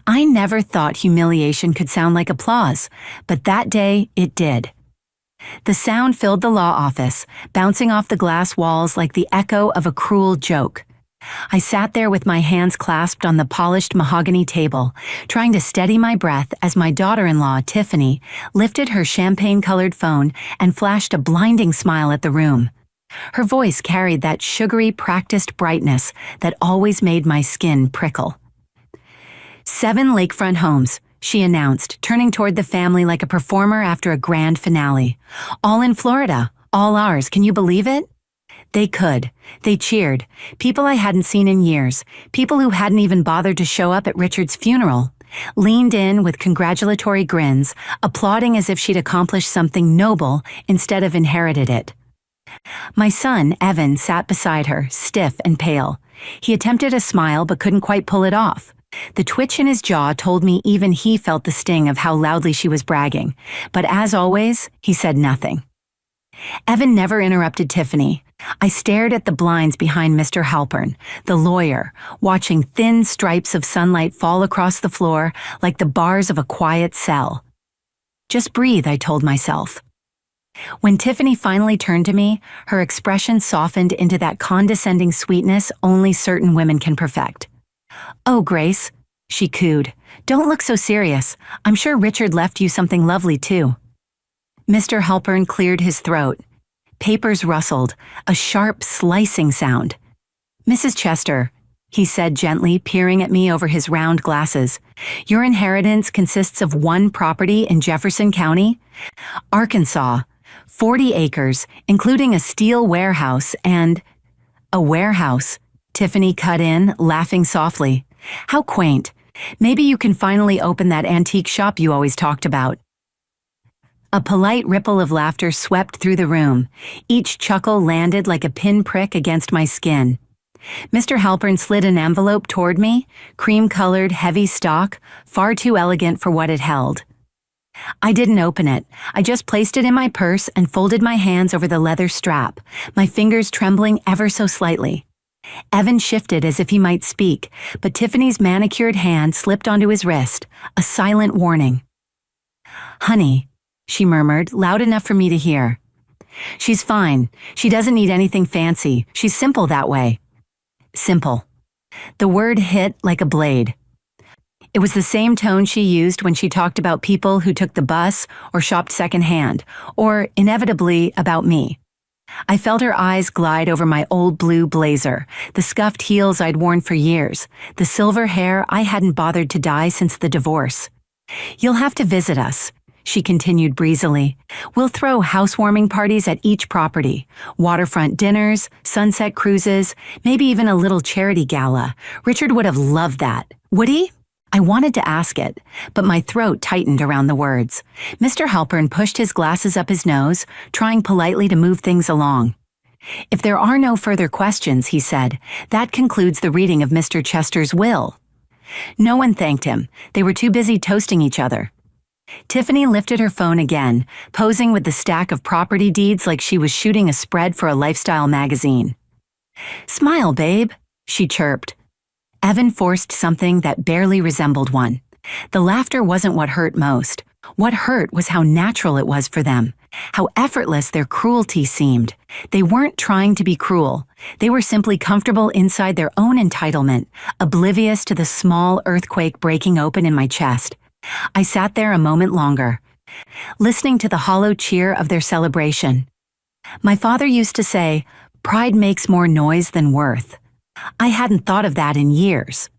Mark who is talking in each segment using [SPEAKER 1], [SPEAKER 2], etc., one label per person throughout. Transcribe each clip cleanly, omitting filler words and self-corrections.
[SPEAKER 1] I never thought humiliation could sound like applause, but that day it did. The sound filled the law office, bouncing off the glass walls like the echo of a cruel joke. I sat there with my hands clasped on the polished mahogany table, trying to steady my breath as my daughter-in-law, Tiffany, lifted her champagne-colored phone and flashed a blinding smile at the room. Her voice carried that sugary, practiced brightness that always made my skin prickle. 7 lakefront homes, she announced, turning toward the family like a performer after a grand finale. All in Florida, all ours, can you believe it? They could. They cheered. People I hadn't seen in years, people who hadn't even bothered to show up at Richard's funeral, leaned in with congratulatory grins, applauding as if she'd accomplished something noble instead of inherited it. My son, Evan, sat beside her, stiff and pale. He attempted a smile but couldn't quite pull it off. The twitch in his jaw told me even he felt the sting of how loudly she was bragging, but as always, he said nothing. Evan never interrupted Tiffany. I stared at the blinds behind Mr. Halpern, the lawyer, watching thin stripes of sunlight fall across the floor like the bars of a quiet cell. Just breathe, I told myself. When Tiffany finally turned to me, her expression softened into that condescending sweetness only certain women can perfect. "Oh, Grace," she cooed, "don't look so serious. I'm sure Richard left you something lovely, too." Mr. Halpern cleared his throat. Papers rustled, a sharp, slicing sound. "Mrs. Chester," he said gently, peering at me over his round glasses, "your inheritance consists of 1 property in Jefferson County, Arkansas, 40 acres, including a steel warehouse and—" "A warehouse," Tiffany cut in, laughing softly. "How quaint. Maybe you can finally open that antique shop you always talked about." A polite ripple of laughter swept through the room. Each chuckle landed like a pinprick against my skin. Mr. Halpern slid an envelope toward me, cream-colored, heavy stock, far too elegant for what it held. I didn't open it. I just placed it in my purse and folded my hands over the leather strap, my fingers trembling ever so slightly. Evan shifted as if he might speak, but Tiffany's manicured hand slipped onto his wrist, a silent warning. "Honey," she murmured, loud enough for me to hear. "She's fine. She doesn't need anything fancy. She's simple that way." Simple. The word hit like a blade. It was the same tone she used when she talked about people who took the bus or shopped secondhand, or, inevitably, about me. I felt her eyes glide over my old blue blazer, the scuffed heels I'd worn for years, the silver hair I hadn't bothered to dye since the divorce. "You'll have to visit us," she continued breezily. "We'll throw housewarming parties at each property, waterfront dinners, sunset cruises, maybe even a little charity gala. Richard would have loved that. Would he?" I wanted to ask it, but my throat tightened around the words. Mr. Halpern pushed his glasses up his nose, trying politely to move things along. "If there are no further questions," he said, "that concludes the reading of Mr. Chester's will." No one thanked him. They were too busy toasting each other. Tiffany lifted her phone again, posing with the stack of property deeds like she was shooting a spread for a lifestyle magazine. "Smile, babe," she chirped. Evan forced something that barely resembled one. The laughter wasn't what hurt most. What hurt was how natural it was for them, how effortless their cruelty seemed. They weren't trying to be cruel. They were simply comfortable inside their own entitlement, oblivious to the small earthquake breaking open in my chest. I sat there a moment longer, listening to the hollow cheer of their celebration. My father used to say, "Pride makes more noise than worth." I hadn't thought of that in years.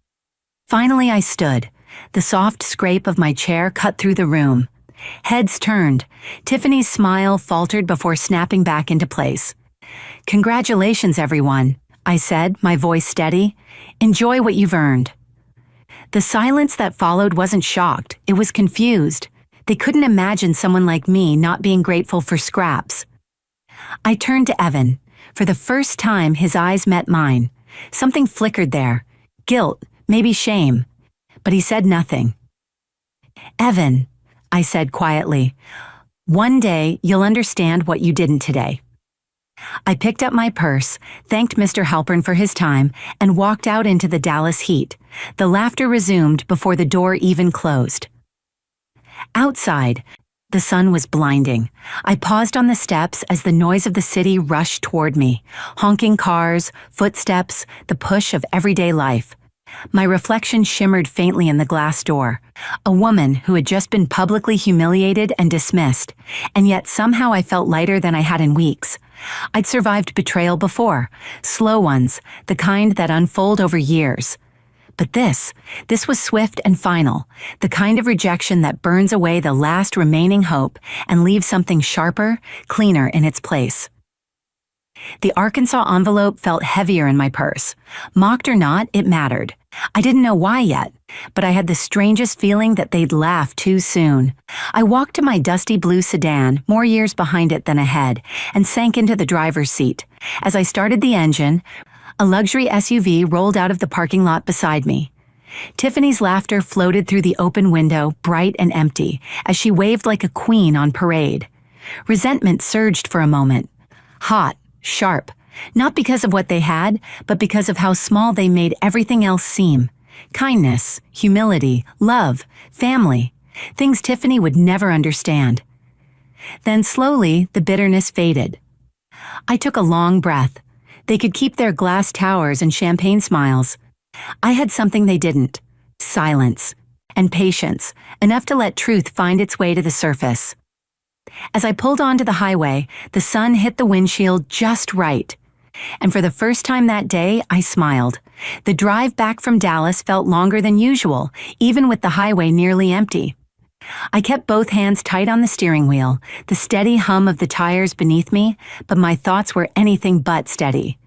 [SPEAKER 1] Finally I stood. The soft scrape of my chair cut through the room. Heads turned. Tiffany's smile faltered before snapping back into place. "Congratulations, everyone," I said, my voice steady. "Enjoy what you've earned." The silence that followed wasn't shocked. It was confused. They couldn't imagine someone like me not being grateful for scraps. I turned to Evan. For the first time, his eyes met mine. Something flickered there. Guilt, maybe shame. But he said nothing. "Evan," I said quietly, "one day you'll understand what you didn't today." I picked up my purse, thanked Mr. Halpern for his time, and walked out into the Dallas heat. The laughter resumed before the door even closed. Outside, the sun was blinding. I paused on the steps as the noise of the city rushed toward me. Honking cars, footsteps, the push of everyday life. My reflection shimmered faintly in the glass door. A woman who had just been publicly humiliated and dismissed, and yet somehow I felt lighter than I had in weeks. I'd survived betrayal before, slow ones, the kind that unfold over years. But this was swift and final, the kind of rejection that burns away the last remaining hope and leaves something sharper, cleaner in its place. The Arkansas envelope felt heavier in my purse. Mocked or not, it mattered. I didn't know why yet, but I had the strangest feeling that they'd laugh too soon. I walked to my dusty blue sedan, more years behind it than ahead, and sank into the driver's seat. As I started the engine, a luxury SUV rolled out of the parking lot beside me. Tiffany's laughter floated through the open window, bright and empty, as she waved like a queen on parade. Resentment surged for a moment. Hot, sharp, not because of what they had, but because of how small they made everything else seem. Kindness, humility, love, family, things Tiffany would never understand. Then slowly, the bitterness faded. I took a long breath. They could keep their glass towers and champagne smiles. I had something they didn't: silence and patience, enough to let truth find its way to the surface. As I pulled onto the highway, the sun hit the windshield just right. And for the first time that day, I smiled. The drive back from Dallas felt longer than usual, even with the highway nearly empty. I kept both hands tight on the steering wheel, the steady hum of the tires beneath me, but my thoughts were anything but steady.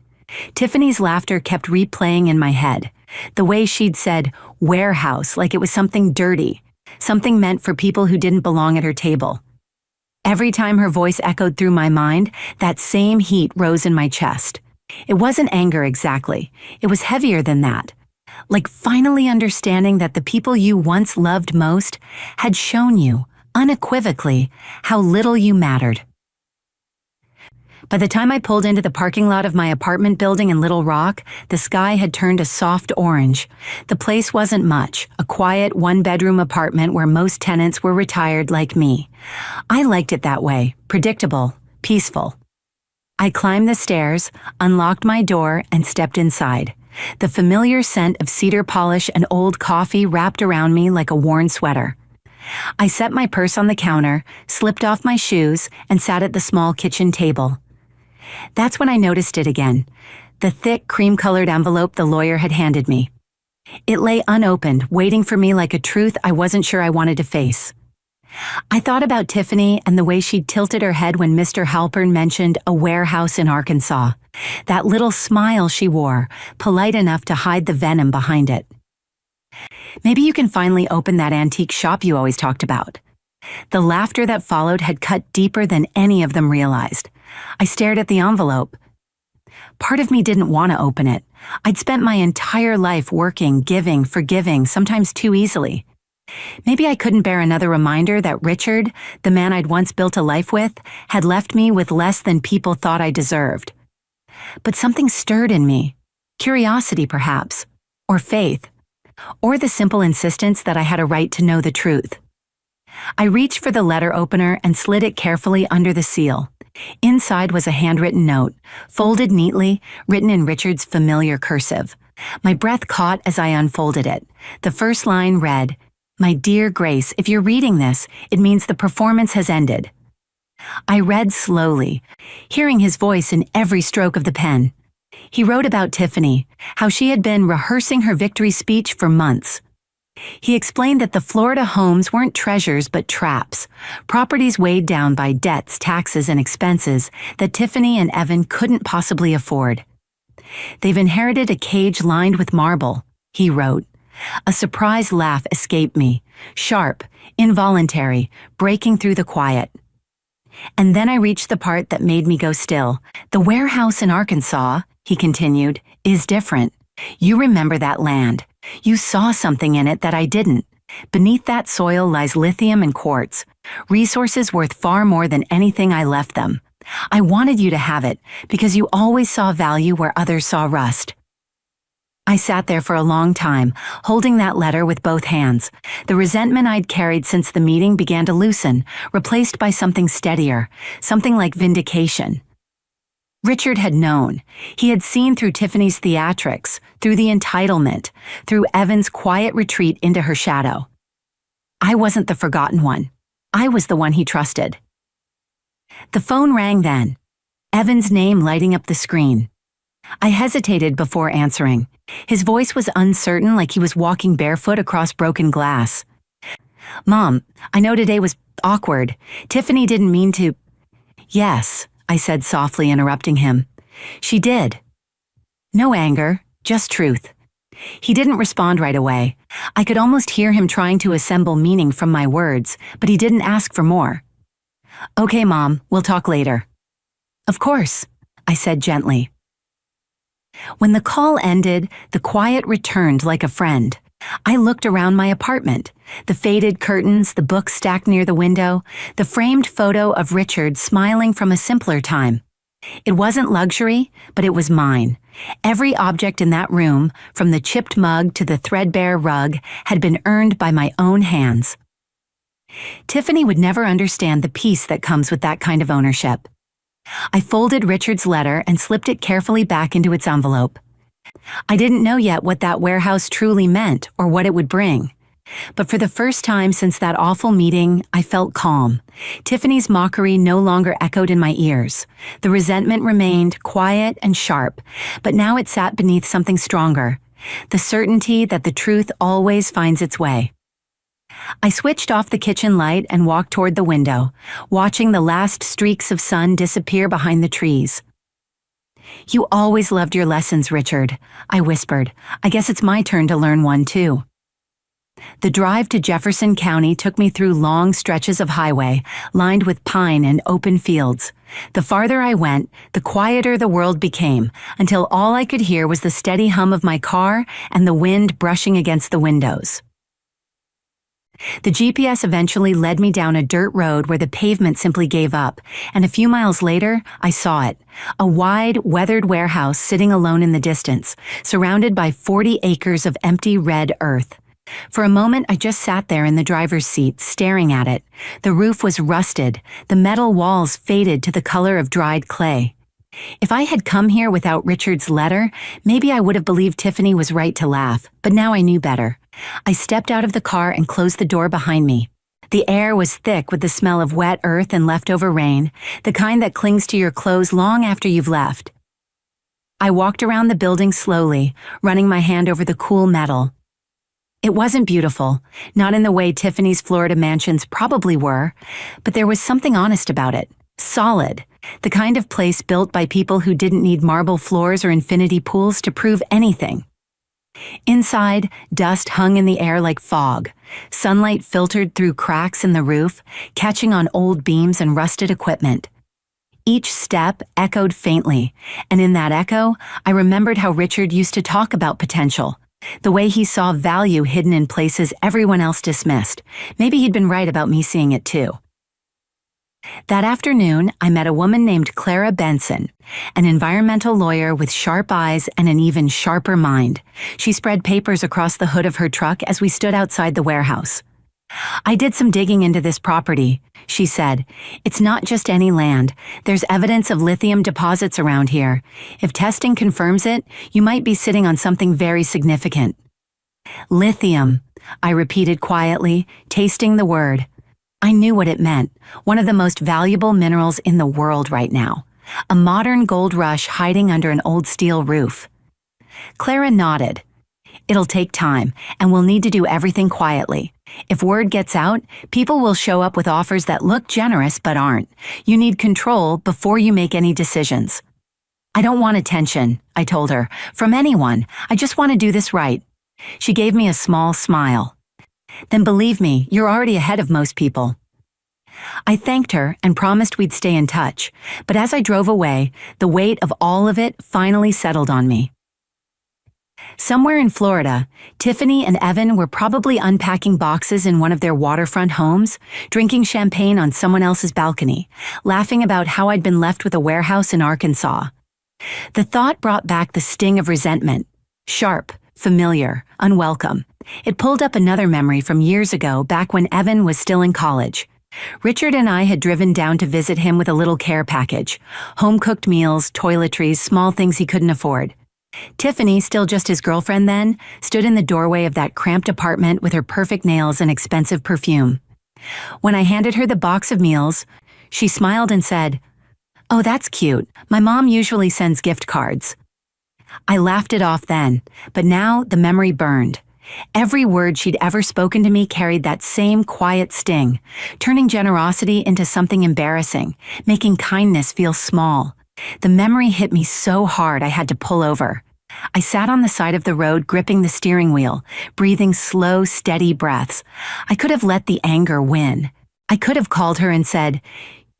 [SPEAKER 1] Tiffany's laughter kept replaying in my head, the way she'd said warehouse like it was something dirty, something meant for people who didn't belong at her table. Every time her voice echoed through my mind, that same heat rose in my chest. It wasn't anger exactly. It was heavier than that. Like finally understanding that the people you once loved most had shown you, unequivocally, how little you mattered. By the time I pulled into the parking lot of my apartment building in Little Rock, the sky had turned a soft orange. The place wasn't much, a quiet one-bedroom apartment where most tenants were retired like me. I liked it that way, predictable, peaceful. I climbed the stairs, unlocked my door, and stepped inside. The familiar scent of cedar polish and old coffee wrapped around me like a worn sweater. I set my purse on the counter, slipped off my shoes, and sat at the small kitchen table. That's when I noticed it again, the thick, cream-colored envelope the lawyer had handed me. It lay unopened, waiting for me like a truth I wasn't sure I wanted to face. I thought about Tiffany and the way she'd tilted her head when Mr. Halpern mentioned a warehouse in Arkansas. That little smile she wore, polite enough to hide the venom behind it. Maybe you can finally open that antique shop you always talked about. The laughter that followed had cut deeper than any of them realized. I stared at the envelope. Part of me didn't want to open it. I'd spent my entire life working, giving, forgiving, sometimes too easily. Maybe I couldn't bear another reminder that Richard, the man I'd once built a life with, had left me with less than people thought I deserved. But something stirred in me. Curiosity, perhaps. Or faith. Or the simple insistence that I had a right to know the truth. I reached for the letter opener and slid it carefully under the seal. Inside was a handwritten note, folded neatly, written in Richard's familiar cursive. My breath caught as I unfolded it. The first line read, "My dear Grace, if you're reading this, it means the performance has ended." I read slowly, hearing his voice in every stroke of the pen. He wrote about Tiffany, how she had been rehearsing her victory speech for months. He explained that the Florida homes weren't treasures but traps, properties weighed down by debts, taxes, and expenses that Tiffany and Evan couldn't possibly afford. "They've inherited a cage lined with marble," he wrote. A surprised laugh escaped me, sharp, involuntary, breaking through the quiet. And then I reached the part that made me go still. "The warehouse in Arkansas," he continued, "is different. You remember that land. You saw something in it that I didn't. Beneath that soil lies lithium and quartz, resources worth far more than anything I left them. I wanted you to have it because you always saw value where others saw rust. I sat there for a long time, holding that letter with both hands. The resentment I'd carried since the meeting began to loosen, replaced by something steadier, something like vindication. Richard had known. He had seen through Tiffany's theatrics, through the entitlement, through Evan's quiet retreat into her shadow. I wasn't the forgotten one. I was the one he trusted. The phone rang then, Evan's name lighting up the screen. I hesitated before answering. His voice was uncertain, like he was walking barefoot across broken glass. "Mom, I know today was awkward. Tiffany didn't mean to—" "Yes," I said softly, interrupting him. "She did." No anger, just truth. He didn't respond right away. I could almost hear him trying to assemble meaning from my words, but he didn't ask for more. "Okay, Mom, we'll talk later." "Of course," I said gently. When the call ended, the quiet returned like a friend. I looked around my apartment. The faded curtains, the books stacked near the window, the framed photo of Richard smiling from a simpler time. It wasn't luxury, but it was mine. Every object in that room, from the chipped mug to the threadbare rug, had been earned by my own hands. Tiffany would never understand the peace that comes with that kind of ownership. I folded Richard's letter and slipped it carefully back into its envelope. I didn't know yet what that warehouse truly meant or what it would bring. But for the first time since that awful meeting, I felt calm. Tiffany's mockery no longer echoed in my ears. The resentment remained quiet and sharp, but now it sat beneath something stronger, the certainty that the truth always finds its way. I switched off the kitchen light and walked toward the window, watching the last streaks of sun disappear behind the trees. "You always loved your lessons, Richard," I whispered. "I guess it's my turn to learn one, too." The drive to Jefferson County took me through long stretches of highway, lined with pine and open fields. The farther I went, the quieter the world became, until all I could hear was the steady hum of my car and the wind brushing against the windows. The GPS eventually led me down a dirt road where the pavement simply gave up, and a few miles later, I saw it. A wide, weathered warehouse sitting alone in the distance, surrounded by 40 acres of empty red earth. For a moment, I just sat there in the driver's seat, staring at it. The roof was rusted, the metal walls faded to the color of dried clay. If I had come here without Richard's letter, maybe I would have believed Tiffany was right to laugh, but now I knew better. I stepped out of the car and closed the door behind me. The air was thick with the smell of wet earth and leftover rain, the kind that clings to your clothes long after you've left. I walked around the building slowly, running my hand over the cool metal. It wasn't beautiful, not in the way Tiffany's Florida mansions probably were, but there was something honest about it. Solid. The kind of place built by people who didn't need marble floors or infinity pools to prove anything. Inside, dust hung in the air like fog. Sunlight filtered through cracks in the roof, catching on old beams and rusted equipment. Each step echoed faintly, and in that echo, I remembered how Richard used to talk about potential, the way he saw value hidden in places everyone else dismissed. Maybe he'd been right about me seeing it too. That afternoon, I met a woman named Clara Benson, an environmental lawyer with sharp eyes and an even sharper mind. She spread papers across the hood of her truck as we stood outside the warehouse. "I did some digging into this property," she said. "It's not just any land. There's evidence of lithium deposits around here. If testing confirms it, you might be sitting on something very significant." "Lithium," I repeated quietly, tasting the word. I knew what it meant, one of the most valuable minerals in the world right now. A modern gold rush hiding under an old steel roof. Clara nodded. "It'll take time, and we'll need to do everything quietly. If word gets out, people will show up with offers that look generous but aren't. You need control before you make any decisions." "I don't want attention," I told her, "from anyone. I just want to do this right." She gave me a small smile. "Then believe me, you're already ahead of most people." I thanked her and promised we'd stay in touch, but as I drove away, the weight of all of it finally settled on me. Somewhere in Florida, Tiffany and Evan were probably unpacking boxes in one of their waterfront homes, drinking champagne on someone else's balcony, laughing about how I'd been left with a warehouse in Arkansas. The thought brought back the sting of resentment. Sharp, familiar, unwelcome. It pulled up another memory from years ago, back when Evan was still in college. Richard and I had driven down to visit him with a little care package. Home-cooked meals, toiletries, small things he couldn't afford. Tiffany, still just his girlfriend then, stood in the doorway of that cramped apartment with her perfect nails and expensive perfume. When I handed her the box of meals, she smiled and said, "Oh, that's cute. My mom usually sends gift cards." I laughed it off then, but now the memory burned. Every word she'd ever spoken to me carried that same quiet sting, turning generosity into something embarrassing, making kindness feel small. The memory hit me so hard I had to pull over. I sat on the side of the road gripping the steering wheel, breathing slow, steady breaths. I could have let the anger win. I could have called her and said,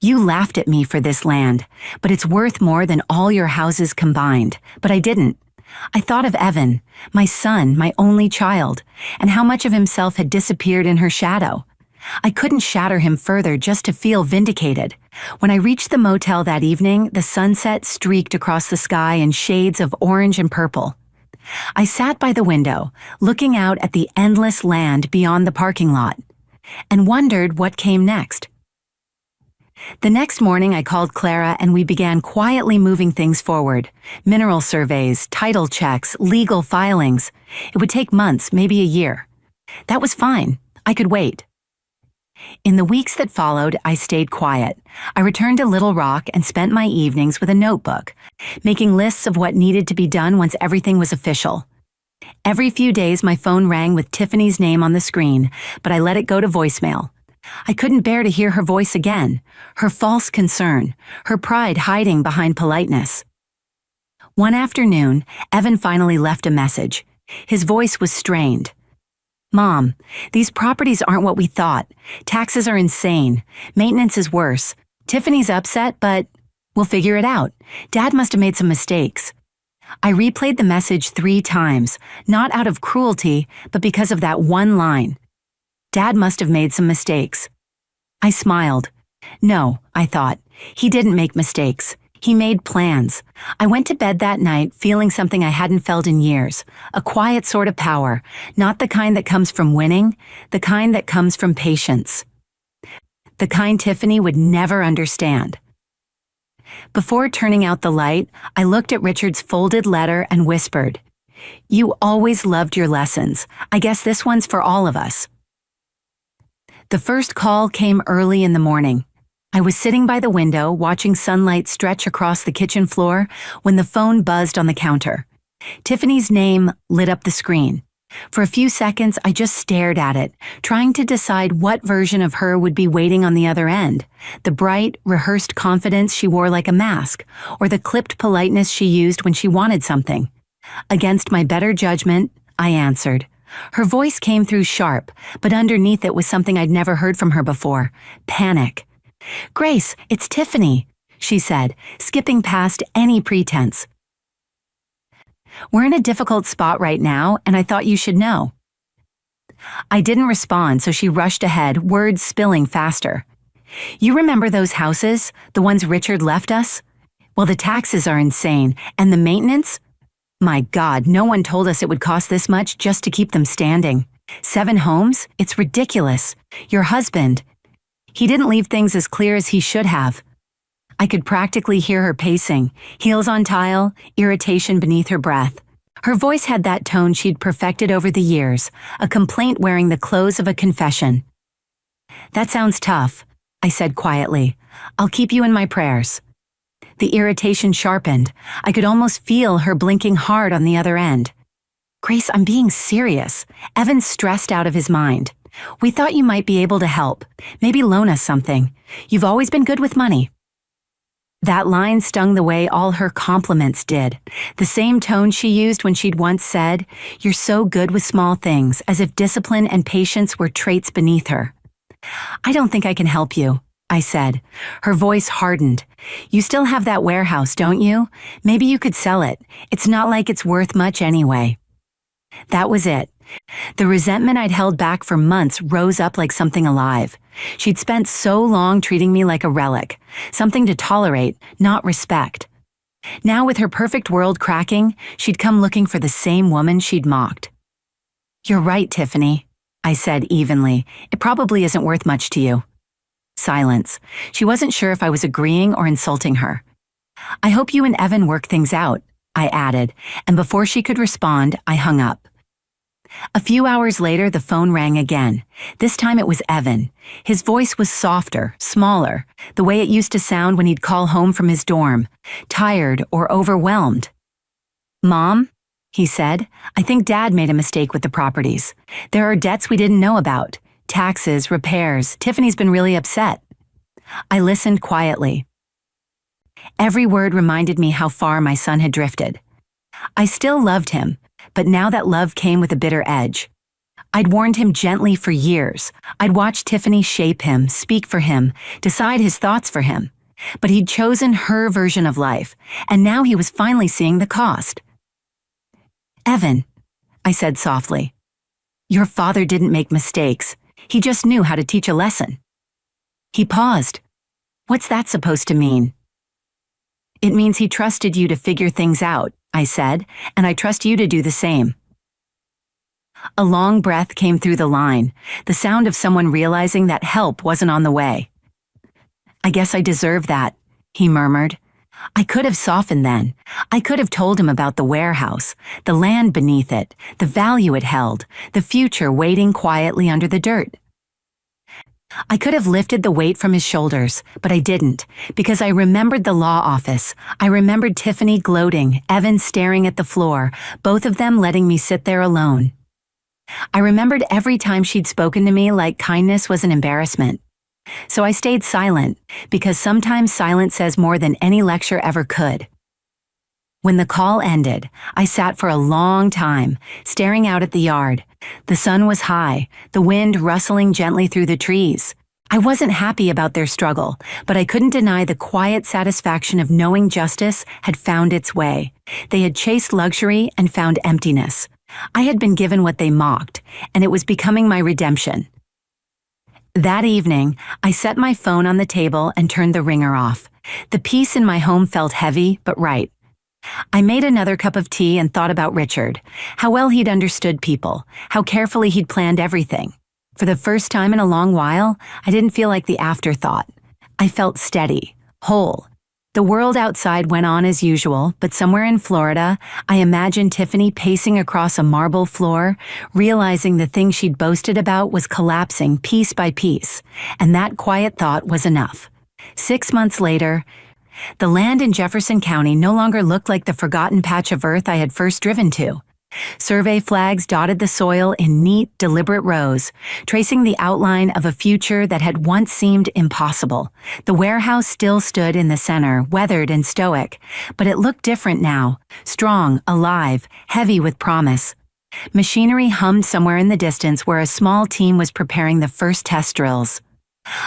[SPEAKER 1] "You laughed at me for this land, but it's worth more than all your houses combined." But I didn't. I thought of Evan, my son, my only child, and how much of himself had disappeared in her shadow. I couldn't shatter him further just to feel vindicated. When I reached the motel that evening, the sunset streaked across the sky in shades of orange and purple. I sat by the window, looking out at the endless land beyond the parking lot, and wondered what came next. The next morning I called Clara and we began quietly moving things forward. Mineral surveys, title checks, legal filings. It would take months, maybe a year. That was fine. I could wait. In the weeks that followed, I stayed quiet. I returned to Little Rock and spent my evenings with a notebook, making lists of what needed to be done once everything was official. Every few days my phone rang with Tiffany's name on the screen, but I let it go to voicemail. I couldn't bear to hear her voice again, her false concern, her pride hiding behind politeness. One afternoon, Evan finally left a message. His voice was strained. "Mom, these properties aren't what we thought. Taxes are insane. Maintenance is worse. Tiffany's upset, but we'll figure it out. Dad must have made some mistakes." I replayed the message 3 times, not out of cruelty, but because of that one line. Dad must have made some mistakes. I smiled. No, I thought. He didn't make mistakes. He made plans. I went to bed that night feeling something I hadn't felt in years, a quiet sort of power, not the kind that comes from winning, the kind that comes from patience. The kind Tiffany would never understand. Before turning out the light, I looked at Richard's folded letter and whispered, "You always loved your lessons. I guess this one's for all of us." The first call came early in the morning. I was sitting by the window watching sunlight stretch across the kitchen floor when the phone buzzed on the counter. Tiffany's name lit up the screen. For a few seconds, I just stared at it, trying to decide what version of her would be waiting on the other end. The bright, rehearsed confidence she wore like a mask, or the clipped politeness she used when she wanted something. Against my better judgment, I answered. Her voice came through sharp, but underneath it was something I'd never heard from her before: panic. "Grace, it's Tiffany," she said, skipping past any pretense. "We're in a difficult spot right now, and I thought you should know." I didn't respond, so she rushed ahead, words spilling faster. "You remember those houses, the ones Richard left us? Well, the taxes are insane, and the maintenance? My God, no one told us it would cost this much just to keep them standing. 7 homes? It's ridiculous. Your husband, he didn't leave things as clear as he should have." I could practically hear her pacing, heels on tile, irritation beneath her breath. Her voice had that tone she'd perfected over the years, a complaint wearing the clothes of a confession. "That sounds tough," I said quietly. "I'll keep you in my prayers." The irritation sharpened. I could almost feel her blinking hard on the other end. "Grace, I'm being serious. Evan's stressed out of his mind. We thought you might be able to help. Maybe loan us something. You've always been good with money." That line stung the way all her compliments did. The same tone she used when she'd once said, "You're so good with small things," as if discipline and patience were traits beneath her. "I don't think I can help you," I said. Her voice hardened. "You still have that warehouse, don't you? Maybe you could sell it. It's not like it's worth much anyway." That was it. The resentment I'd held back for months rose up like something alive. She'd spent so long treating me like a relic, something to tolerate, not respect. Now with her perfect world cracking, she'd come looking for the same woman she'd mocked. "You're right, Tiffany," I said evenly. "It probably isn't worth much to you." Silence. She wasn't sure if I was agreeing or insulting her. "I hope you and Evan work things out," I added, and before she could respond, I hung up. A few hours later, the phone rang again. This time it was Evan. His voice was softer, smaller, the way it used to sound when he'd call home from his dorm, tired or overwhelmed. "Mom," he said, "I think Dad made a mistake with the properties. There are debts we didn't know about. Taxes, repairs. Tiffany's been really upset." I listened quietly. Every word reminded me how far my son had drifted. I still loved him, but now that love came with a bitter edge. I'd warned him gently for years. I'd watched Tiffany shape him, speak for him, decide his thoughts for him. But he'd chosen her version of life, and now he was finally seeing the cost. "Evan," I said softly, "your father didn't make mistakes. He just knew how to teach a lesson." He paused. "What's that supposed to mean?" "It means he trusted you to figure things out," I said, "and I trust you to do the same." A long breath came through the line, the sound of someone realizing that help wasn't on the way. "I guess I deserve that," he murmured. I could have softened then. I could have told him about the warehouse, the land beneath it, the value it held, the future waiting quietly under the dirt. I could have lifted the weight from his shoulders, but I didn't, because I remembered the law office. I remembered Tiffany gloating, Evan staring at the floor, both of them letting me sit there alone. I remembered every time she'd spoken to me like kindness was an embarrassment. So I stayed silent, because sometimes silence says more than any lecture ever could. When the call ended, I sat for a long time, staring out at the yard. The sun was high, the wind rustling gently through the trees. I wasn't happy about their struggle, but I couldn't deny the quiet satisfaction of knowing justice had found its way. They had chased luxury and found emptiness. I had been given what they mocked, and it was becoming my redemption. That evening, I set my phone on the table and turned the ringer off. The peace in my home felt heavy, but right. I made another cup of tea and thought about Richard, how well he'd understood people, how carefully he'd planned everything. For the first time in a long while, I didn't feel like the afterthought. I felt steady, whole. The world outside went on as usual, but somewhere in Florida, I imagined Tiffany pacing across a marble floor, realizing the thing she'd boasted about was collapsing piece by piece, and that quiet thought was enough. 6 months later, the land in Jefferson County no longer looked like the forgotten patch of earth I had first driven to. Survey flags dotted the soil in neat, deliberate rows, tracing the outline of a future that had once seemed impossible. The warehouse still stood in the center, weathered and stoic, but it looked different now, strong, alive, heavy with promise. Machinery hummed somewhere in the distance where a small team was preparing the first test drills.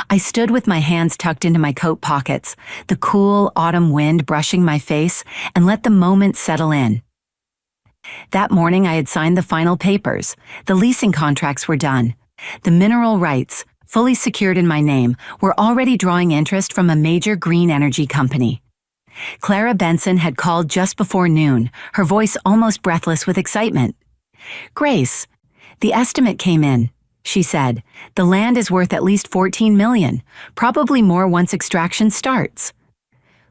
[SPEAKER 1] I stood with my hands tucked into my coat pockets, the cool autumn wind brushing my face, and let the moment settle in. That morning I had signed the final papers. The leasing contracts were done. The mineral rights, fully secured in my name, were already drawing interest from a major green energy company. Clara Benson had called just before noon, her voice almost breathless with excitement. "Grace, the estimate came in," she said. "The land is worth at least $14 million, probably more once extraction starts."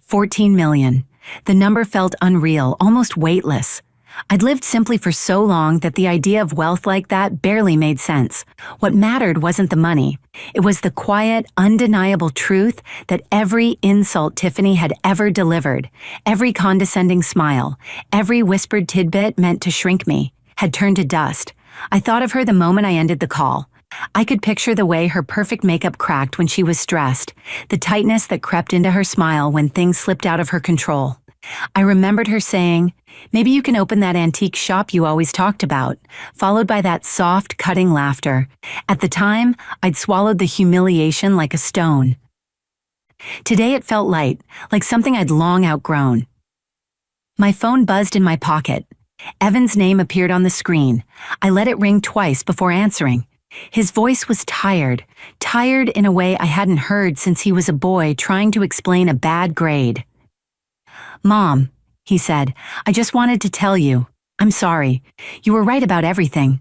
[SPEAKER 1] $14 million. The number felt unreal, almost weightless. I'd lived simply for so long that the idea of wealth like that barely made sense. What mattered wasn't the money. It was the quiet, undeniable truth that every insult Tiffany had ever delivered, every condescending smile, every whispered tidbit meant to shrink me, had turned to dust. I thought of her the moment I ended the call. I could picture the way her perfect makeup cracked when she was stressed, the tightness that crept into her smile when things slipped out of her control. I remembered her saying, "Maybe you can open that antique shop you always talked about," followed by that soft, cutting laughter. At the time, I'd swallowed the humiliation like a stone. Today it felt light, like something I'd long outgrown. My phone buzzed in my pocket. Evan's name appeared on the screen. I let it ring twice before answering. His voice was tired in a way I hadn't heard since he was a boy trying to explain a bad grade. "Mom," he said, "I just wanted to tell you. I'm sorry. You were right about everything."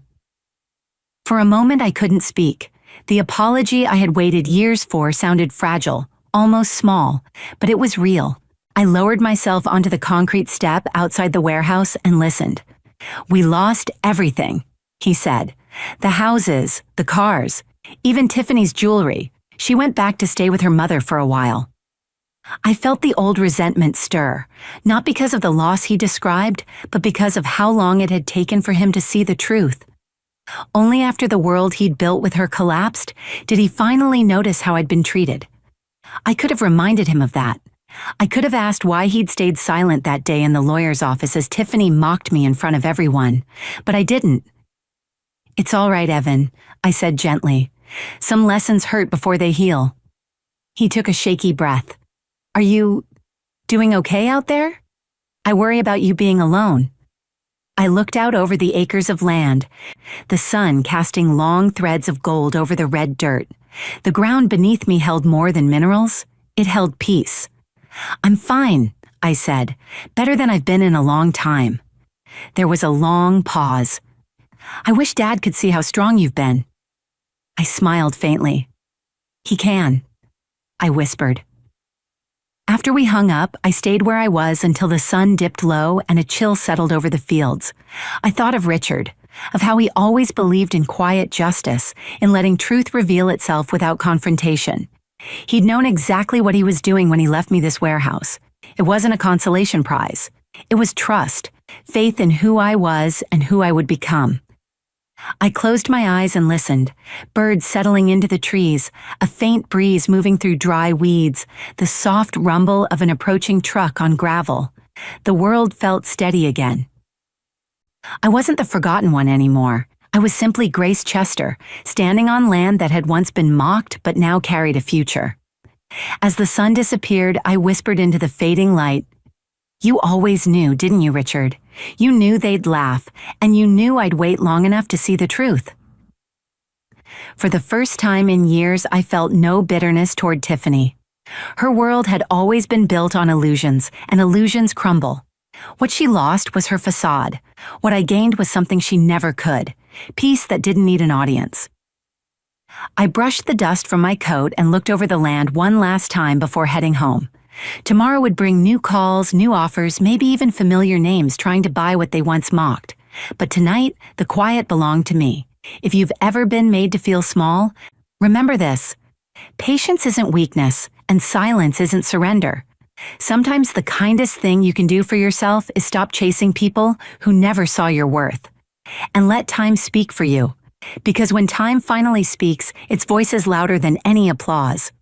[SPEAKER 1] For a moment I couldn't speak. The apology I had waited years for sounded fragile, almost small, but it was real. I lowered myself onto the concrete step outside the warehouse and listened. "We lost everything," he said. "The houses, the cars, even Tiffany's jewelry. She went back to stay with her mother for a while." I felt the old resentment stir, not because of the loss he described, but because of how long it had taken for him to see the truth. Only after the world he'd built with her collapsed did he finally notice how I'd been treated. I could have reminded him of that. I could have asked why he'd stayed silent that day in the lawyer's office as Tiffany mocked me in front of everyone, but I didn't. "It's all right, Evan," I said gently. "Some lessons hurt before they heal." He took a shaky breath. "Are you doing okay out there? I worry about you being alone." I looked out over the acres of land, the sun casting long threads of gold over the red dirt. The ground beneath me held more than minerals. It held peace. "I'm fine," I said, "better than I've been in a long time." There was a long pause. "I wish Dad could see how strong you've been." I smiled faintly. "He can," I whispered. After we hung up, I stayed where I was until the sun dipped low and a chill settled over the fields. I thought of Richard, of how he always believed in quiet justice, in letting truth reveal itself without confrontation. He'd known exactly what he was doing when he left me this warehouse. It wasn't a consolation prize. It was trust, faith in who I was and who I would become. I closed my eyes and listened, birds settling into the trees, a faint breeze moving through dry weeds, the soft rumble of an approaching truck on gravel. The world felt steady again. I wasn't the forgotten one anymore. I was simply Grace Chester, standing on land that had once been mocked but now carried a future. As the sun disappeared, I whispered into the fading light, "You always knew, didn't you, Richard? You knew they'd laugh, and you knew I'd wait long enough to see the truth." For the first time in years, I felt no bitterness toward Tiffany. Her world had always been built on illusions, and illusions crumble. What she lost was her facade. What I gained was something she never could, peace that didn't need an audience. I brushed the dust from my coat and looked over the land one last time before heading home. Tomorrow would bring new calls, new offers, maybe even familiar names trying to buy what they once mocked. But tonight, the quiet belonged to me. If you've ever been made to feel small, remember this. Patience isn't weakness, and silence isn't surrender. Sometimes the kindest thing you can do for yourself is stop chasing people who never saw your worth. And let time speak for you. Because when time finally speaks, its voice is louder than any applause.